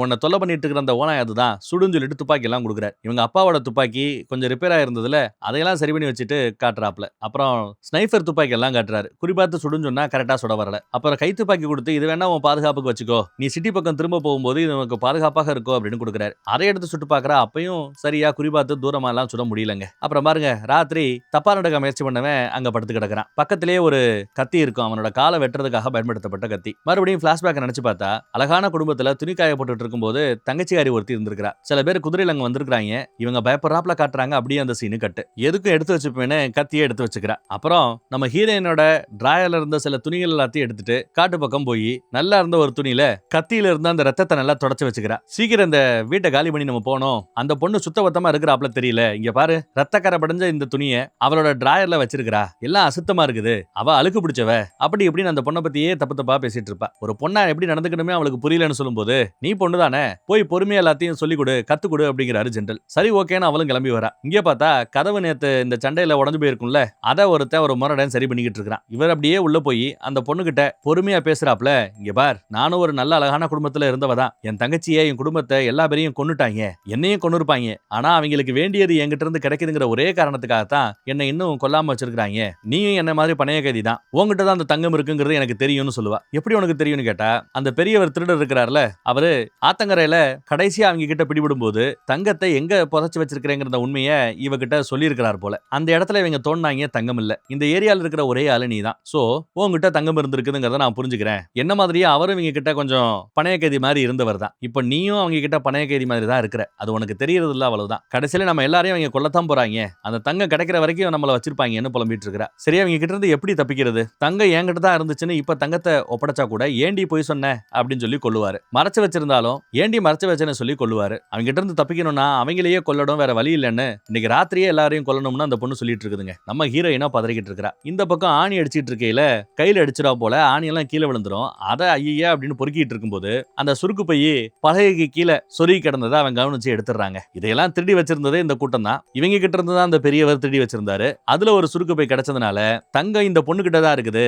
உன்னை தொல்லை பண்ணிட்டு இருக்கிற அந்த ஓனாய் அதுதான் சுடுன்னு சொல்லிட்டு துப்பாக்கி எல்லாம் கொடுக்குறாரு. இவங்க அப்பாவோட துப்பாக்கி கொஞ்சம் ரிப்பேர் ஆயிருந்ததுல அதையெல்லாம் சரி பண்ணி வச்சுட்டு காட்டுறாப்ல. அப்புறம் ஸ்னைப்பர் துப்பாக்கி எல்லாம் காட்டுறாரு. குறிப்பாத்து சுடுன்னு சொன்னா கரெக்டா சுட வரல. அப்புறம் கை துப்பாக்கி கொடுத்து இது வேணா உன் பாதுகாப்புக்கு வச்சுக்கோ, நீ சிட்டி பக்கம் திரும்ப போகும்போது இது உனக்கு பாதுகாப்பு பாதுகாப்பாக இருக்கும் அப்படின்னு கொடுக்குறாரு. அதை எடுத்து சுட்டு பாக்குறா, அப்பயும் சரியா குறிபார்த்து தூரமா எல்லாம் சுட முடியலங்க. அப்புறம் பாருங்க, ராத்திரி தப்பா நடக்க முயற்சி பண்ணவன் அங்க படுத்து கிடக்குறான். பக்கத்திலேயே ஒரு கத்தி இருக்கும், அவனோட காலை வெட்டுறதுக்காக பயன்படுத்தப்பட்ட கத்தி. மறுபடியும் பிளாஷ்பேக் நினைச்சு பார்த்தா, அழகான குடும்பத்துல துணி காய போட்டுட்டு இருக்கும்போது தங்கச்சியாரி ஒருத்தி இருந்திருக்கா. சில பேர் குதிரையில அங்க வந்திருக்காங்க, இவங்க பயப்படுறாப்ல காட்டுறாங்க. அப்படியே அந்த சீனு கட்டு. எதுக்கும் எடுத்து வச்சுப்பேன்னு கத்தியே எடுத்து வச்சுக்கிறா. அப்புறம் நம்ம ஹீரோயினோட டிராயர்ல இருந்த சில துணிகள் எல்லாத்தையும் எடுத்துட்டு காட்டு பக்கம் போய் நல்லா இருந்த ஒரு துணியில கத்தியில இருந்த அந்த ரத்தத்தை நல்லா தொடச்சு வச்சுக்கிறா. சீக்கிரம் இந்த வீட்டை காலி பண்ணி நம்ம போனோம், அந்த பொண்ணு சுத்தபத்தமா இருக்கிறாப்ல தெரியல, இங்க பாரு ரத்தக்கரை படைஞ்ச இந்த துணியை அவளோட டிராயர்ல வச்சிருக்கிறா, எல்லாம் அசுத்தமா இருக்குது, அவ அழுக்கு பிடிச்சவ, அப்படி இப்படின்னு அந்த பொண்ணை பத்தியே தப்பு தப்பா பேசிட்டு இருப்பா. ஒரு பொண்ணா எப்படி நடந்துக்கணுமே அவளுக்கு புரியலன்னு சொல்லும்போது, நீ பொண்ணு தானே, போய் பொறுமையா எல்லாத்தையும் சொல்லி கொடு, கத்து கொடு அப்படிங்கிறாரு ஜெனரல். சரி ஓகேன்னு அவளும் கிளம்பி வரா. இங்க பார்த்தா கதவு நேத்து இந்த சண்டையில உடஞ்சு போயிருக்கும்ல, அதை ஒருத்தன் ஒரு முரடன் சரி பண்ணிக்கிட்டு இருக்கான். இவர் அப்படியே உள்ள போய் அந்த பொண்ணு கிட்ட பொறுமையா பேசுறாப்ல, இங்க பார் நானும் ஒரு நல்ல அழகான குடும்பத்துல இருந்தவதான், என் தங்கச்சியை என் குடும்பத்தை எல்லா பேரையும் கொன்னுட்டாங்க, என்னையும் கொன்னு இருப்பாங்க, ஆனா அவங்களுக்கு வேண்டியது என்கிட்ட இருந்து கிடைக்குதுங்கிற ஒரே காரணத்துக்காகத்தான் என்னை இன்னும் கொல்லாம வச்சிருக்காங்க, நீயும் என்ன மாதிரி பணைய கைதி தான், உங்ககிட்ட தான் அந்த தங்கம் இருக்குங்கிறது எனக்கு தெரியும்னு சொல்லுவா. எப்படி உனக்கு தெரியும்னு கேட்டா, அந்த பெரியவர் திருடர் இருக்கிறார்ல, அவரு ஆத்தங்கரையில கடைசியா அவங்க கிட்ட பிடிபடும் போது தங்கத்தை எங்க புதைச்சு வச்சிருக்கிறேங்கிற உண்மையை இவகிட்ட சொல்லி இருக்கிறார் போல. அந்த இடத்துல இவங்க தோணுனாங்க தங்கம் இல்ல, இந்த ஏரியால இருக்கிற ஒரே ஆளு நீ தான், சோ உங்ககிட்ட தங்கம் இருந்திருக்குதுங்கிறத நான் புரிஞ்சுக்கிறேன், என்ன மாதிரியே அவரும் இவங்க கிட்ட கொஞ்சம் பணைய கைதி மாதிரி இருந்தவர் தான், இப்ப நீயும் அவங்க கிட்ட பணைய கைதி மாதிரி தான் இருக்கிற, அது உனக்கு தெரியறது இல்ல அவ்வளவுதான், கடைசியில நம்ம எல்லாரையும் அவங்க கொல்லத்தான் போறாங்க, அந்த தங்கம் கிடைக்கிற வரைக்கும் நம்மள வச்சிருப்பாங்கன்னு புலம்பிட்டு இருக்கிறா. சரி அவங்க கிட்ட இருந்து எப்படி தப்பிக்கிறது, தங்கம் என்கிட்ட தான் இருந்துச்சுன்னு இப்ப தங்கத்தை ஒப்படைச்சா கூட ஏண்டி போய் சொன்ன அப்படின்னு சொல்லி கொல்லுவாரு, மறைச்சு வச்சிருந்தாலும் ஏண்டி மறைச்சு வச்சேன்னு சொல்லி கொல்லுவாரு. அவங்க கிட்ட இருந்து தப்பிக்கணும்னா அவங்களையே கொல்லணும், வேற வழி இல்லைன்னு இன்னைக்கு ராத்திரியே எல்லாரையும் கொல்லணும்னு அந்த பொண்ணு சொல்லிட்டு இருக்குதுங்க. நம்ம ஹீரோயினா பதறிக்கிட்டு இருக்கா. இந்த பக்கம் ஆணி அடிச்சிட்டு இருக்கையில கையில அடிச்சிடா போல ஆணி எல்லாம் கீழே விழுந்துரும், அதை ஐயா அப்படின்னு பொறுக்கிட்டு இருக்கும்போது அந்த சுருக்கு பையி பலகைக்கு கீழே சொருகி கிடந்ததை அவன் கவனிச்சு எடுத்துறாங்க. இதையெல்லாம் திருடி வச்சிருந்ததே இந்த கூட்டம் தான். இவங்க கிட்ட இருந்து தான் அந்த பெரியவர் திருடி வச்சிருந்தாரு. அதுல ஒரு சுருக்கு பை கிடைச்சதுனால தங்கம் இந்த பொண்ணு கிட்ட தான் இருக்குது,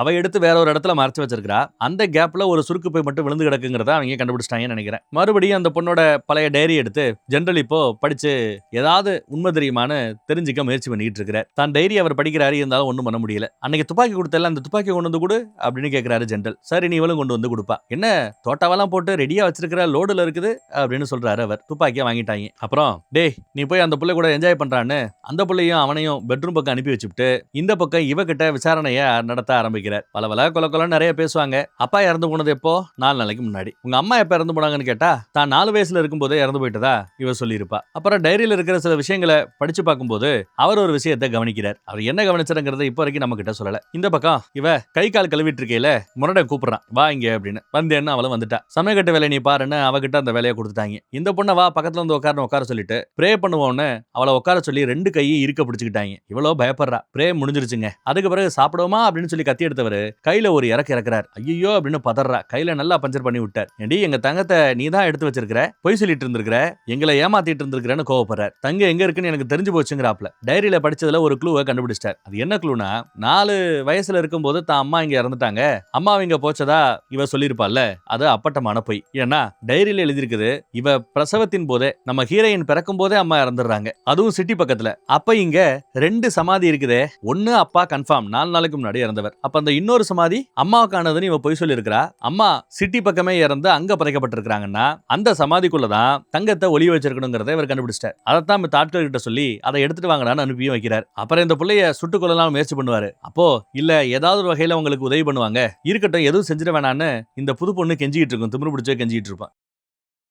அவ எடுத்து வேற ஒரு இடத்துல மறைச்சு வச்சிருக்கா, அந்த கேப்ல ஒரு சுருக்கு பை மட்டும் விழுந்து கிடக்குங்கிறத அவங்க கண்டுபிடிச்சிட்டாங்கன்னு நினைக்கிறேன். மறுபடியும் அந்த பொண்ணோட பழைய டைரி எடுத்து ஜெனரல் இப்போ படிச்சு ஏதாவது உண்மை தெரியுமான்னு தெரிஞ்சுக்க முயற்சி பண்ணிட்டு இருக்கிறார். தான் டைரி அவர் படிக்கிறாரு, இருந்தாலும் ஒண்ணும் பண்ண முடியல. அன்னைக்கு துப்பாக்கி கொடுத்தல, அந்த துப்பாக்கி கொண்டு வந்து கொடு அப்படின்னு கேட்கிறாரு ஜெனரல். சரி நீ இவளும் கொண்டு வந்து கொடுப்பா, என்ன தோட்டாவெல்லாம் போட்டு ரெடியா வச்சிருக்கிற, லோடுல இருக்குது அப்படின்னு சொல்றாரு அவர். துப்பாக்கியை வாங்கிட்டாங்க. அப்புறம் டேய் நீ போய் அந்த புள்ளை கூட என்ஜாய் பண்றான்னு அந்த புள்ளையும் அவனையும் பெட்ரூம் பக்கம் அனுப்பி வச்சுட்டு இந்த பக்கம் இவகிட்ட விசாரணைய நடத்த ஆரம்பிக்கிறார். பல கொல நிறைய பேசுவாங்க. அப்பா இறந்து போனது எப்போ, 4 நாளைக்கு முன்னாடி. உங்க அம்மா எப்ப இறந்து போனாங்கன்னு கேட்டா தான் 4 வயசுல இருக்கும் போதே இறந்து போயிட்டதா இவ சொல்லியிருப்பா. அப்புறம் டைரியில இருக்கிற சில விஷயங்களை படிச்சு பார்க்கும்போது அவர் ஒரு விஷயத்தை கவனிக்கிறார். அவர் என்ன கவனிச்சாருங்கிறத இப்போ வரைக்கும் நம்ம கிட்ட சொல்லல. இந்த பக்கம் இவ கை கால் கழுவிட்டு இருக்கையில முரடன் கூப்பிடுறான், வா இங்க அப்படின்னு. வந்தேன்னு அவளும் வந்துட்டா. சமயக்கட்டு வேலை நீ பாருன்னு அவகிட்ட அந்த வேலையை கொடுத்துட்டாங்க. இந்த பொண்ணை வா பக்கத்துல வந்து உட்கார சொல்லிட்டு ப்ரே பண்ணுவோன்னு அவளை உட்கார சொல்லி 2 கையை இருக்க பிடிச்சுக்கிட்டாங்க. இவ்வளோ பயப்படுறா. ப்ரே முடிஞ்சிருச்சுங்க. அதுக்கு பிறகு சாப்பிடுவோமா அப்படின்னு சொல்லி கத்தி எடுத்தவர் கையில ஒரு இறக்குறார். ஐயோ அப்படின்னு பதறா. கையில நல்லா பஞ்சர் பண்ணி விட்டார். ஏண்டி எங்க தங்கத்தை நீ தான் எடுத்து வச்சிருக்கிற, பொய் சொல்லிட்டு இருந்திருக்கிற, எங்களை ஏமாத்திட்டு இருந்திருக்கிறேன்னு கோவப்படுறார். தங்க எங்க இருக்குன்னு எனக்கு தெரிஞ்சு போச்சுங்கிறாப்ல. டைரியில படிச்சதுல ஒரு க்ளூவை கண்டுபிடிச்சிட்டார். அது என்ன க்ளூனா, 4 வயசுல இருக்கும்போது தான் அம்மா இங்க இறந்துட்டாங்க, அம்மா இங்க போச்சதா இவ சொல்லியிருப்பாள்ல, அது அப்பட்டமான பொய். ஏன்னா டைரியில எழுதியிருக்குது, இவ பிரசவத்தின் போதே நம்ம ஹீரோயின் பிறக்கும் போதே அம்மா இறந்துடுறாங்க, அதுவும் சிட்டி பக்கத்துல. அப்ப இங்க 2 சமாதி இருக்குதே, ஒன்னு அப்பா கன்ஃபார்ம் 4 நாளைக்கு முன்னாடி இறந்தவர், அப்ப அந்த இன்னொரு சமாதி அம்மாவுக்கானதுன்னு இவ பொய் சொல்லியிருக்கிறா. அம்மா சிட்டி பக்கமே இறந்து அங்க புதைக்கப்பட்டிருக்காங்கன்னா அந்த சமாதிக்குள்ளதான் தங்கத்தை ஒளிய வச்சிருக்கணுங்கிறத இவர் கண்டுபிடிச்சிட்டார். அதைத்தான் தாட்கள் கிட்ட சொல்லி அதை எடுத்துட்டு வாங்கடான்னு அனுப்பியும் வைக்கிறார். அப்புறம் இந்த பிள்ளைய சுட்டுக் கொள்ளலாம் முயற்சி பண்ணுவாரு. அப்போ இல்ல ஏதாவது ஒரு வகையில உங்களுக்கு உதவி பண்ணுவாங்க, இருக்கட்டும் எதுவும் செஞ்சிட வேணான்னு இந்த புது பொண்ணு கெஞ்சிட்டு இருக்கும், திமிரு பிடிச்சே கெஞ்சிட்டு இருப்பான்.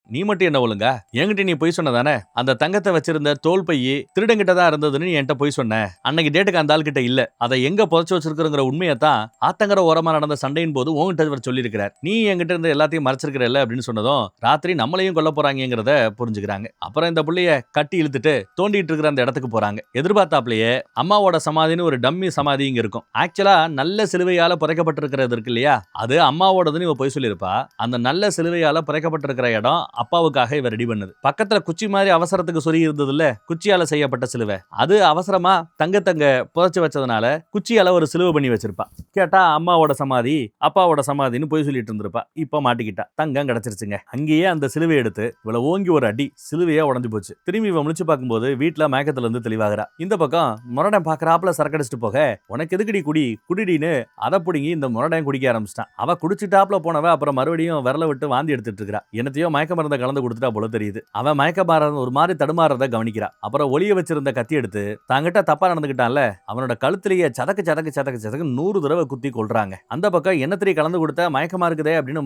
நீ மட்டும் என்ன ஒழுங்கா, என்கிட்ட நீ போய் சொன்னதானே, அந்த தங்கத்தை வச்சிருந்த தோல் பையி திருடங்கிட்ட தான் இருந்ததுன்னு நீ என்கிட்ட போய் சொன்ன, அன்னைக்கு டேட்டுக்கு அந்த ஆள் கிட்ட இல்ல, அதை எங்க புதைச்சு வச்சிருக்கிற உண்மையத்தான் ஆத்தங்கர ஓரமா நடந்த சண்டையின் போது உன்கிட்ட அவர் சொல்லியிருக்கிறார், நீ என்கிட்ட இருந்து எல்லாத்தையும் மறைச்சிருக்கிறல்ல அப்படின்னு சொன்னதும் ராத்திரி நம்மளையும் கொல்ல போறாங்கிறத புரிஞ்சுக்கிறாங்க. அப்புறம் இந்த புள்ளைய கட்டி இழுத்துட்டு தோண்டிட்டு இருக்கிற அந்த இடத்துக்கு போறாங்க. எதிர்பார்த்தாப்லயே அம்மாவோட சமாதின்னு ஒரு டம்மி சமாதி இங்க இருக்கும். ஆக்சுவலா நல்ல சிலுவையால புதைக்கப்பட்டிருக்கிறது இருக்கு இல்லையா, அது அம்மாவோடதுன்னு இவ போய் சொல்லியிருப்பா. அந்த நல்ல சிலுவையால புதைக்கப்பட்டிருக்கிற இடம் அப்பாவுக்காக இவர் ரெடி பண்ணது. பக்கத்துல குச்சி மாதிரி அவசரத்துக்கு சொருகி இருந்தது இல்ல, குச்சியால செய்யப்பட்ட சிலுவை, அது அவசரமா தங்க புதைச்சு வச்சதுனால குச்சியால ஒரு சிலுவை பண்ணி வச்சிருப்பா. கேட்டா அம்மாவோட சமாதி அப்பாவோட சமாதின்னு போய் சொல்லிட்டு இருந்திருப்பா. இப்ப மாட்டிக்கிட்டா. தங்கம் கிடைச்சிருச்சுங்க. அங்கேயே அந்த சிலுவை எடுத்து இவள ஓங்கி ஒரு அடி, சிலுவையா உடஞ்சு போச்சு. திரும்பி இவ முழிச்சு பார்க்கும்போது வீட்டுல மயக்கத்துல இருந்து தெளிவாகிறா. இந்த பக்கம் முரடன் பாக்குறாப்புல சரக்கடிச்சிட்டு போக, உனக்கு எதுக்குடி குடிடின்னு அதை பிடிங்கி இந்த முரடன் குடிக்க ஆரம்பிச்சிட்டான். அவ குடிச்சிட்டாப்புல போனவ அப்புறம் மறுபடியும் விரல விட்டு வாந்தி எடுத்துட்டு இருக்கா. என்னத்தையோ மயக்கம் மருந்தை கலந்து கொடுத்துட்டா போல தெரியுது. அவன் மயக்கமாறத ஒரு மாதிரி தடுமாறத கவனிக்கிறா. அப்புறம் ஒளிய வச்சிருந்த கத்தி எடுத்து தங்கிட்ட தப்பா நடந்துகிட்டான்ல அவனோட கழுத்திலேயே சதக்கு சதக்கு சதக்கு சதக்கு 100 தடவை குத்தி கொள்றாங்க. அந்த பக்கம் எண்ணத்திரி கலந்து கொடுத்த மயக்கமா இருக்குதே அப்படின்னு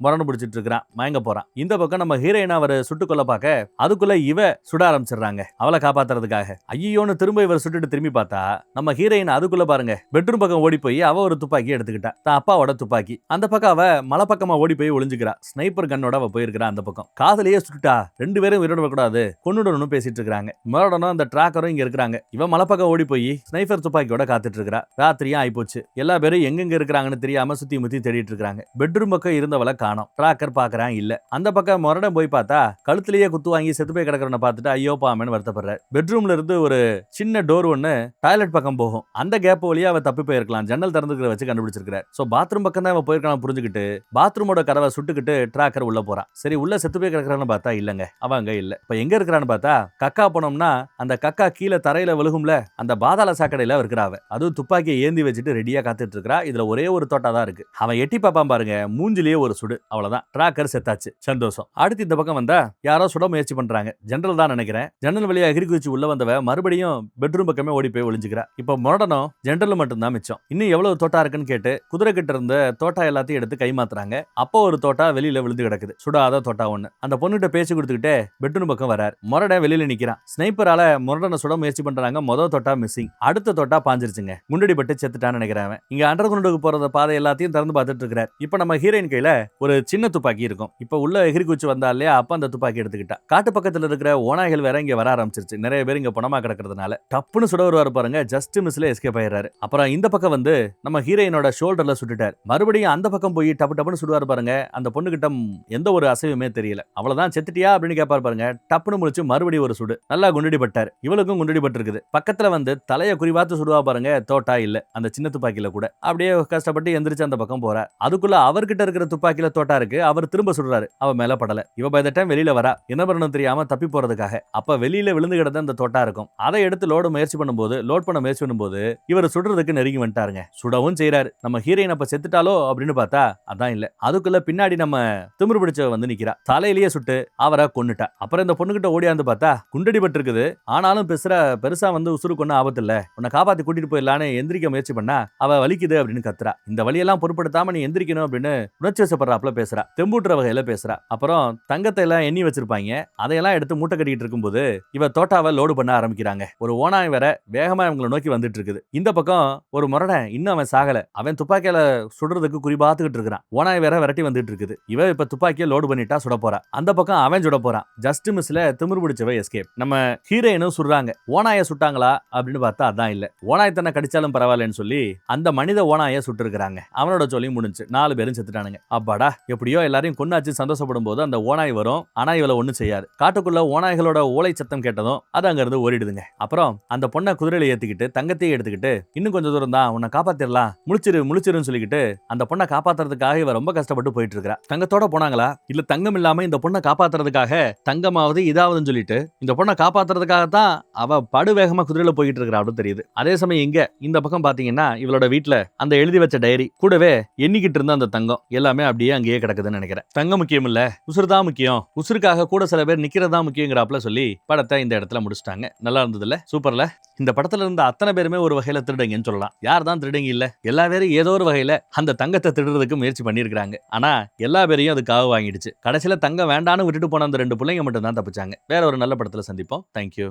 முரணு பிடிச்சிட்டு இருக்கிறான். மயங்க போறான். இந்த பக்கம் நம்ம ஹீரோயின் அவர் சுட்டுக் கொள்ள பார்க்க அதுக்குள்ள இவ சுட ஆரம்பிச்சிடுறாங்க அவளை காப்பாத்துறதுக்காக. ஐயோன்னு திரும்ப இவர் சுட்டுட்டு திரும்பி பார்த்தா நம்ம ஹீரோயின் அதுக்குள்ள பாருங்க பெட்ரூம் பக்கம் ஓடி போய் அவ ஒரு துப்பாக்கி எடுத்துக்கிட்டா. தான் அப்பாவோட துப்பாக்கி. அந்த பக்கம் அவ மலை பக்கமா ஓடி போய் ஒளிஞ்சுக்கிறா. ஸ்னைப்பர் கண்ணோட அவ போயிருக்கிறா. அந்த பக்கம் காதலியே சுட்டுட்டா. 2 பேரும் உயிரோட கூடாது கொன்னுடணும் பேசிட்டு இருக்காங்க. மறுடனும் அந்த டிராக்கரும் இங்க இருக்காங்க. இவ மலை பக்கம் ஓடி போய் ஸ்னைப்பர் துப்பாக்கியோட காத்துட்டு இருக்கா. ராத்திரியும் ஆயிப்போச்சு. எல்லா பேரும் எங்கெங்க இருக்கிறாங்கன்னு தெரியாம சுத்தி முத்தி தேடிட்டு இருக்காங்க. பெட்ரூம் பக்கம் இருந்தவளை காணோம். டிராக்கர் பாக்குறான் இல்ல. அந்த பக்கம் முரடன் போய் பார்த்தா கழுத்திலேயே குத்து வாங்கி செத்து போய் கிடக்கிறவனை பார்த்துட்டு ஐயோ பாமேன்னு வருத்தப்படுறாரு. பெட்ரூம்ல இருந்து ஒரு சின்ன டோர் ஒன்னு டாய்லெட் பக்கம் போகும். அந்த கேப் வழியா அவ தப்பி போயிருக்கலாம். ஜன்னல் திறந்துக்கிற வச்சு கண்டுபிடிச்சிருக்காரு. சோ பாத்ரூம் பக்கம் தான் அவ போயிருக்கான் புரிஞ்சுக்கிட்டு பாத்ரூமோட கதவை சுட்டுக்கிட்டு டிராக்கர் உள்ள போறான். சரி உள்ள செத்து போய் கிடக்குறான்னு பார்த்தா இல்லங்க அவ அங்க இல்ல. இப்ப எங்க இருக்கிறான்னு பார்த்தா கக்கா போனோம்னா அந்த கக்கா கீழே தரையில விழுகும்ல அந்த பாதாள சாக்கடையில இருக்கிறாவ. அதுவும் துப்பாக்கியை ஏந்தி வச்சுட்டு ரெடியா காத்துட்டு இருக்கா. இதுல ஒரே ஒரு தோட்டா தான் இருக்கு. அவன் எட்டி பாப்பான் பாருங்க மூஞ்சிலேயே ஒரு சுடு. அவ்வளவுதான் டிராக்கர் செத்தாச்சு. சந்தோஷம். அடுத்து இந்த பக்கம் வந்தா யாரோ சுட முயற்சி பண்றாங்க. ஜெனரல் தான் நினைக்கிறேன். ஜன்னல் வழியா எகிரி குதிச்சு உள்ள வந்தவ மறுபடியும் பெட்ரூம் பக்கமே ஓடி போய் ஒளிஞ்சுக்கிறா. இப்ப முரடனும் ஜெனரல் மட்டும் தான் மிச்சம். இன்னும் எவ்வளவு தோட்டா இருக்குன்னு கேட்டு குதிரை கிட்ட இருந்த தோட்டா எல்லாத்தையும் எடுத்து கைமாத்துறாங்க. அப்போ ஒரு தோட்டா வெளியில விழுந்து கிடக்குது. சுடாத தோட்டா ஒண்ணு. அந்த பொண்ணுகிட்ட பேச்சு கொடுத்துக்கிட்டே பெட்ரூம் பக்கம் வரார். முரடன் வெளியில நிக்கிறான். ஸ்னைப்பரால முரடனை சுட முயற்சி பண்றாங்க. மொதல் தோட்டா மிஸ்ஸிங். அடுத்த தோட்டா பாஞ்சிருச்சுங்க. குண்டடி பட்டு செத்துட்டான்னு நினைக்கிறேன். இங்க அண்டர் கிரவுண்டுக்கு போற பாதை எல்லாத்தையும் திறந்து பார்த்துட்டு இருக்கிறார். இப்ப நம்ம ஹீரோயின் கையில ஒரு சின்ன துப்பாக்கி இருக்கும். இப்ப உள்ள எகிரி குச்சி வந்தா இல்லையா அப்ப அந்த துப்பாக்கி எடுத்துக்கிட்டா. காட்டு பக்கத்துல இருக்கிற ஓநாய்கள் வேற இங்க வர ஆரம்பிச்சிருச்சு. நிறைய பேர் இங்க பணமா கிடக்கிறதுனால டப்புன்னு சுட வருவாரு பாருங்க. ஜஸ்ட் மிஸ்ல எஸ்கேப் ஆயிடுறாரு. அப்புறம் இந்த பக்கம் வந்து நம்ம ஹீரோயினோட ஷோல்டர்ல சுட்டுட்டார். மறுபடியும் அந்த பக்கம் போய் டப்பு டப்புன்னு சுடுவாரு பாருங்க. அந்த பொண்ணு கிட்ட எந்த ஒரு அசைவுமே தெரியல. அவ்வளவுதான் செத்துட்டியா அப்படின்னு கேட்பாரு பாருங்க. டப்புன்னு முடிச்சு மறுபடியும் ஒரு சுடு. நல்லா குண்டடி பட்டார். இவளுக்கும் குண்டடி பட்டு இருக்குது. பக்கத்துல வந்து தலைய குறிவாத்து சுடுவா பாருங்க. தோட்டா இல்ல அந்த சின்ன துப்பாக்கியில கூட. அப்படியே கஷ்டப்பட்டு எந்திரிச்சு அந்த பக்கம் போறார். அதுக்குள்ள அவர்கிட்ட இருக்கிற துப்பாக்கியில தோட்டா இருக்கு. அவர் திரும்ப சுடுறாரு. அவ மேல படல. இவ பை த டைம் வெளியில வரா. என்ன பண்ணணும் தெரியாம தப்பி போறதுக்காக. அப்ப வெளியில விழுந்து கிடந்த அந்த தோட்டா இருக்கும். அதை எடுத்து லோட் பண்ண முயற்சி பண்ணும்போது இவர் சுடுறதுக்கு நெருங்கி வந்துட்டாருங்க. சுடவும் செய்யறாரு. நம்ம ஹீரோயின் அப்ப செத்துட்டாலோ அப்படின்னு பார்த்தா அதான் இல்ல. அதுக்குள்ள பின்னாடி நம்ம திமிரு பிடிச்ச வந்து நிக்கிறா. தலையிலேயே சுட்டு அவரை கொன்னுட்டா. அப்புறம் இந்த பொண்ணுகிட்ட ஓடியாந்து பார்த்தா குண்டடி பட்டு இருக்குது. ஆனாலும் பெருசா வந்து உசுறு கொண்டு ஆபத்து இல்ல. உன்னை காப்பாத்தி கூட்டிட்டு போயிடலான்னு எந்திரிக்க முயற்சி பண்ணா அவ வலிக்குது அப்படின்னு கத்துறா. இந்த வழியெல்லாம் பொருட்படுத்தாம நீ எந்திரிக்கணும் அப்படின்னு உணர்ச்சி வசப்படுறாப்புல பேசுறா. தெம்பூட்டுற வகையில பேசுறா. அப்புறம் தங்கத்தை எல்லாம் எண்ணி வச்சிருப்பாங்க. அதையெல்லாம் எடுத்து மூட்டை கட்டிட்டு இருக்கும்போது இவ தோட்டாவை லோடு பண்ண ஆரம்பிக்கிறாங்க. ஒரு ஓனாய் வேற வேகமா இவங்களை நோக்கி வந்துட்டு இருக்குது. இந்த பக்கம் ஒரு முரடன் இன்னும் அவன் சாகல. அவன் துப்பாக்கியில சுடுறதுக்கு குறிபாத்துக்கிட்டு இருக்கிறான். ஓனாய் வேற விரட்டி வந்துட்டு இருக்குது. இவ இப்ப துப்பாக்கியை லோடு பண்ணிட்டா சுட போறா. அந்த பக்கம் அவன் சுட போறான். ஜஸ்ட் மிஸ்ல திமிரு பிடிச்சவ எஸ்கேப். நம்ம ஹீரோயினும் சுடுறாங்க. ஓனாய சுட்டாங்களா அப்படின்னு பார்த்தா அதான் இல்ல. ஓனாய் தன்னை கடிச்சாலும் பரவாயில்லன்னு சொல்லி அந்த மனித ஓனாய சுட்டு இருக்கிறாங்க. அவனோட சொல்லி முடிஞ்சு 4 பேரும் செத்துட்டானுங்க. அப்பாடா எப்படியோ எல்லாரையும் கொன்னாச்சு சந்தோஷப்படும் போது அந்த ஓனாய் வரும். ஆனா இவளை ஒண்ணு செய்யாது. காட்டுக்குள்ள ஓனாய்களோட ஓலை சத்தம் கேட்டதும் அது அங்க இருந்து ஓடிடுதுங்க. அப்புறம் அந்த பொண்ணை குதிரையில ஏத்திக்கிட்டு தங்கத்தையே எடுத்துக்கிட்டு இன்னும் கொஞ்சம் தூரம் தான் உன்னை காப்பாத்திரலாம் முழிச்சிருன்னு சொல்லிக்கிட்டு அந்த பொண்ணை காப்பாத்துறதுக்காக இவ ரொம்ப கஷ்டப்பட்டு போயிட்டு இருக்கா. தங்கத்தோட போனாங்களா இல்ல தங்கம் இல்லாம இந்த பொண்ணை காப்பாத்துறதுக்காக தங்கமாவது இதாவதுன்னு சொல்லிட்டு இந்த பொண்ணை காப்பாத்துறதுக்காக தான் அவ படு வேகமா குதிரையில போயிட்டு இருக்கிறா அப்படின்னு தெரியுது. அதே சமயம் இங்க இந்த பக்கம் பாத்தீங்கன்னா இவளோட வீட்டுல அந்த எழுதி வச்ச டைரி கூடவே எண்ணிக்கிட்டு இருந்த அந்த தங்கம் எல்லாமே அப்படியே அங்கேயே கிடக்குதுன்னு நினைக்கிறேன். தங்கம் முக்கியம் இல்ல உசுறு தான் முக்கியம். உசுருக்காக கூட சில பேர் நிக்கிறதா முக்கியங்கிறாப்புல சொல்லி படத்தை இந்த இடத்துல முடிச்சிட்டாங்க. நல்லா இருந்ததுல சூப்பர்ல. இந்த படத்துல இருந்த அத்தனை பேருமே ஒரு வகையில திருடங்கன்னு சொல்லலாம். யார் தான் திருடங்க இல்ல. எல்லா பேரும் ஏதோ ஒரு வகையில அந்த தங்கத்தை திருடுறதுக்கு முயற்சி பண்ணிருக்காங்க. ஆனா எல்லா பேரையும் அது காவு வாங்கிடுச்சு. கடைசியில தங்கம் வேண்டான்னு விட்டுட்டு போன அந்த 2 பிள்ளைங்க மட்டும் தான் தப்பிச்சாங்க. வேற ஒரு நல்ல படத்துல சந்திப்போம். தேங்க்யூ.